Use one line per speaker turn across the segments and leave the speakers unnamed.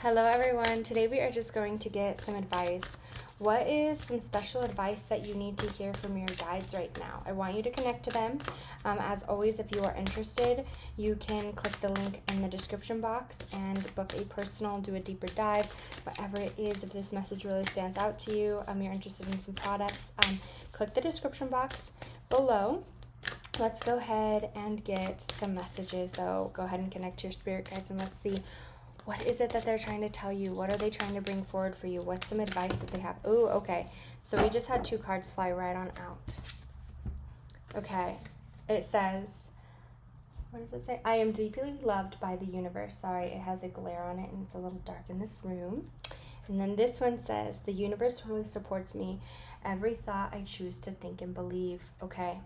Hello everyone. Today we are just going to get some advice. What is some special advice that you need to hear from your guides right now? I want you to connect to them. As always, if you are interested, you can click the link in the description box and book a personal, do a deeper dive, whatever it is. If this message really stands out to you, you're interested in some products, click the description box below. Let's go ahead and get some messages though. Go ahead and connect to your spirit guides and let's see, what is it that they're trying to tell you? What are they trying to bring forward for you? What's some advice that they have? Oh, okay. So we just had 2 cards fly right on out. Okay. It says, what does it say? I am deeply loved by the universe. Sorry, it has a glare on it and it's a little dark in this room. And then this one says, the universe really supports me. Every thought I choose to think and believe. Okay.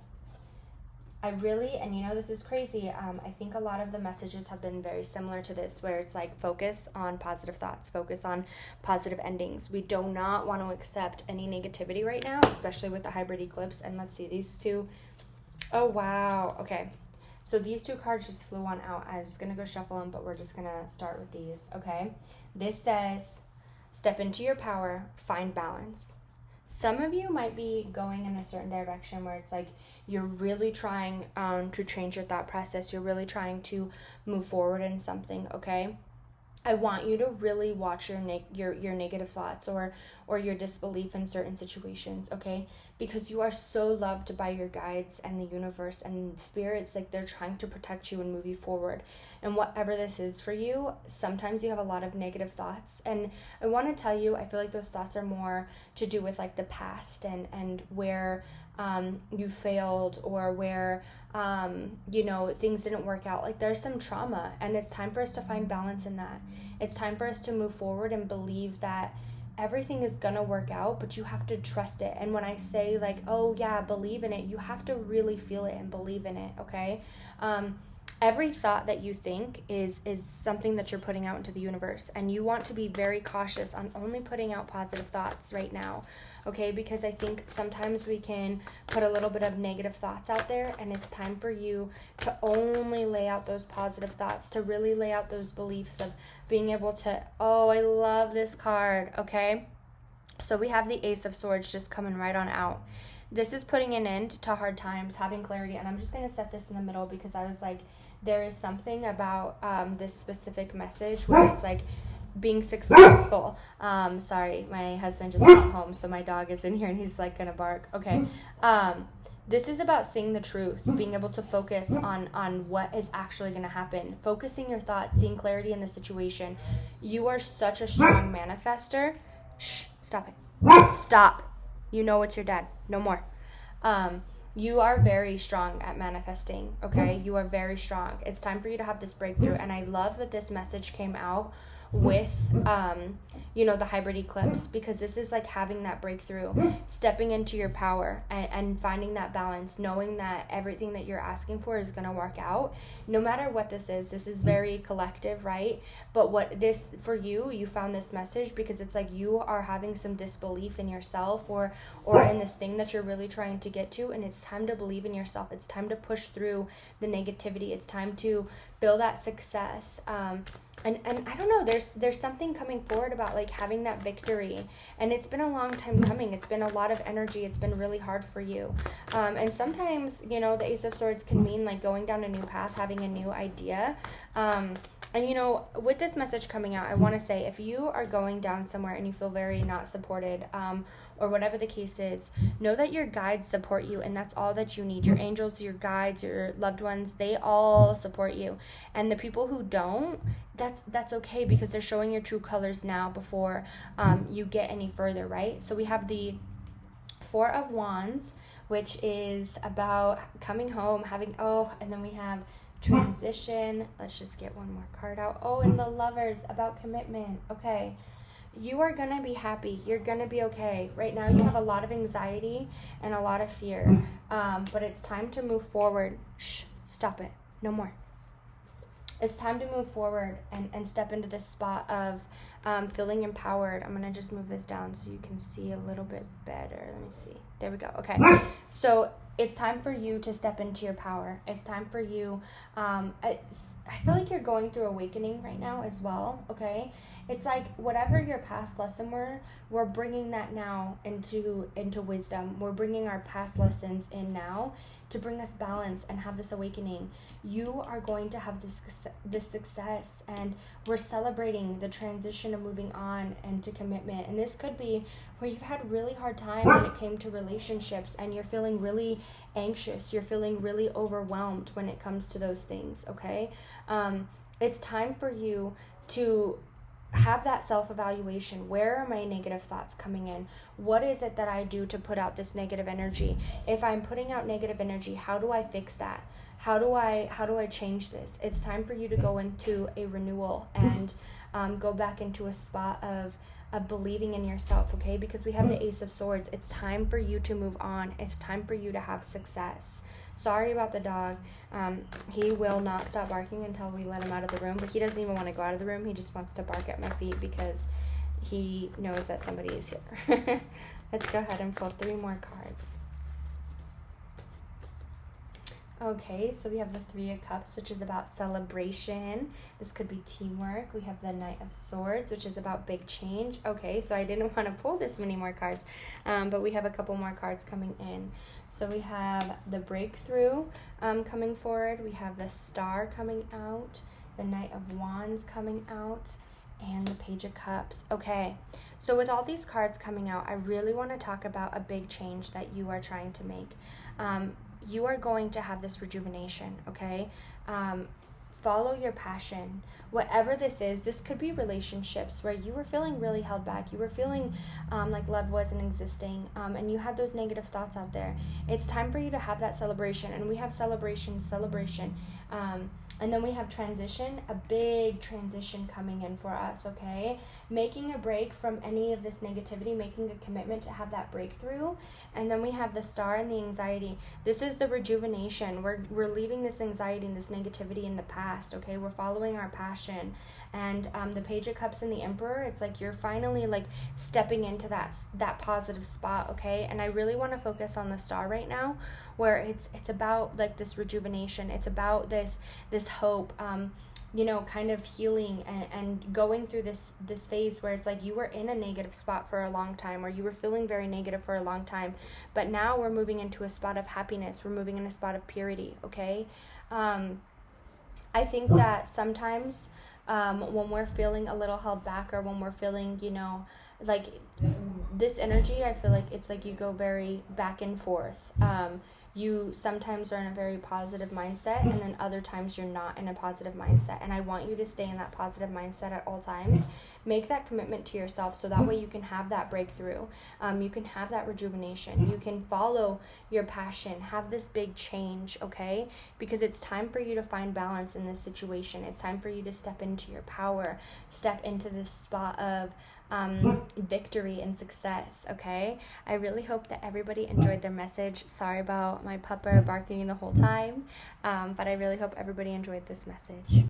I really, and this is crazy, I think a lot of the messages have been very similar to this, where it's like focus on positive thoughts, focus on positive endings. We do not want to accept any negativity right now, especially with the hybrid eclipse. And let's see, these 2, oh wow, okay. So these 2 cards just flew on out. I was going to go shuffle them, but we're just going to start with these, okay? This says, step into your power, find balance. Some of you might be going in a certain direction where it's like you're really trying to change your thought process. You're really trying to move forward in something, okay? I want you to really watch your negative thoughts or your disbelief in certain situations, okay? Because you are so loved by your guides and the universe and spirits. Like, they're trying to protect you and move you forward. And whatever this is for you, sometimes you have a lot of negative thoughts. And I want to tell you, I feel like those thoughts are more to do with like the past and where you failed or where things didn't work out. Like, there's some trauma, and it's time for us to find balance in that. It's time for us to move forward and believe that everything is gonna work out, but you have to trust it. And when I say like, oh yeah, believe in it, you have to really feel it and believe in it, okay? Every thought that you think is something that you're putting out into the universe, and you want to be very cautious on only putting out positive thoughts right now, okay? Because I think sometimes we can put a little bit of negative thoughts out there, and it's time for you to only lay out those positive thoughts, to really lay out those beliefs of being able to, oh, I love this card, okay? So we have the Ace of Swords just coming right on out. This is putting an end to hard times, having clarity, and I'm just going to set this in the middle because I was like, there is something about this specific message where it's like being successful. Sorry, my husband just got home, so my dog is in here and he's like gonna bark. Okay. This is about seeing the truth, being able to focus on what is actually going to happen, focusing your thoughts, seeing clarity in the situation. You are such a strong manifester. Shh, stop it. Stop. You know it's your dad. No more. You are very strong at manifesting, okay? You are very strong. It's time for you to have this breakthrough. And I love that this message came out with, the hybrid eclipse, because this is like having that breakthrough, stepping into your power and finding that balance, knowing that everything that you're asking for is going to work out. No matter what this is very collective, right? But what this, for you, you found this message because it's like you are having some disbelief in yourself or in this thing that you're really trying to get to, and it's time to believe in yourself. It's time to push through the negativity. It's time to build that success. And I don't know, there's something coming forward about like having that victory, and it's been a long time coming. It's been a lot of energy. It's been really hard for you. And sometimes, the Ace of Swords can mean like going down a new path, having a new idea. And with this message coming out, I want to say, if you are going down somewhere and you feel very not supported, or whatever the case is, know that your guides support you, and that's all that you need. Your angels, your guides, your loved ones, they all support you. And the people who don't, that's okay, because they're showing your true colors now before you get any further, right? So we have the 4 of Wands, which is about coming home, and then we have transition. Let's just get one more card out. Oh, and the Lovers, about commitment. Okay. You are going to be happy. You're going to be okay. Right now you have a lot of anxiety and a lot of fear, but it's time to move forward. Shh, stop it. No more. It's time to move forward and step into this spot of feeling empowered. I'm going to just move this down so you can see a little bit better. Let me see. There we go. Okay. So it's time for you to step into your power. It's time for you. I feel like you're going through awakening right now as well, okay? It's like whatever your past lesson were, we're bringing that now into wisdom. We're bringing our past lessons in now to bring us balance and have this awakening. You are going to have this success, and we're celebrating the transition of moving on and to commitment. And this could be where you've had a really hard time when it came to relationships, and you're feeling really anxious, you're feeling really overwhelmed when it comes to those things. Okay, it's time for you to have that self-evaluation. Where are my negative thoughts coming in? What is it that I do to put out this negative energy? If I'm putting out negative energy, how do I fix that? How do I change this? It's time for you to go into a renewal and go back into a spot of believing in yourself, okay? Because we have the Ace of Swords. It's time for you to move on. It's time for you to have success. Sorry about the dog. He will not stop barking until we let him out of the room, but he doesn't even want to go out of the room. He just wants to bark at my feet because he knows that somebody is here. Let's go ahead and pull 3 more cards. Okay, so we have the 3 of Cups, which is about celebration. This could be teamwork. We have the Knight of Swords, which is about big change. Okay, so I didn't want to pull this many more cards, but we have a couple more cards coming in. So we have the breakthrough coming forward. We have the Star coming out, the Knight of Wands coming out, and the Page of Cups. Okay, so with all these cards coming out, I really want to talk about a big change that you are trying to make. You are going to have this rejuvenation, okay? Follow your passion. Whatever this is, this could be relationships where you were feeling really held back. You were feeling like love wasn't existing, and you had those negative thoughts out there. It's time for you to have that celebration, and we have celebration, and then we have transition, a big transition coming in for us, okay? Making a break from any of this negativity, making a commitment to have that breakthrough. And then we have the Star and the anxiety. This is the rejuvenation. We're leaving this anxiety and this negativity in the past, okay? We're following our passion. And the Page of Cups and the Emperor, it's like you're finally like stepping into that positive spot, okay? And I really want to focus on the Star right now, where it's about like this rejuvenation. It's about this hope, kind of healing and going through this phase where it's like you were in a negative spot for a long time, or you were feeling very negative for a long time, but now we're moving into a spot of happiness. We're moving in a spot of purity, okay? I think that sometimes when we're feeling a little held back, or when we're feeling, like this energy, I feel like it's like you go very back and forth. You sometimes are in a very positive mindset, and then other times you're not in a positive mindset. And I want you to stay in that positive mindset at all times. Make that commitment to yourself, so that way you can have that breakthrough. You can have that rejuvenation. You can follow your passion, have this big change, okay? Because it's time for you to find balance in this situation. It's time for you to step into your power, step into this spot of victory and success, okay? I really hope that everybody enjoyed their message. Sorry about my pupper barking the whole time, but I really hope everybody enjoyed this message.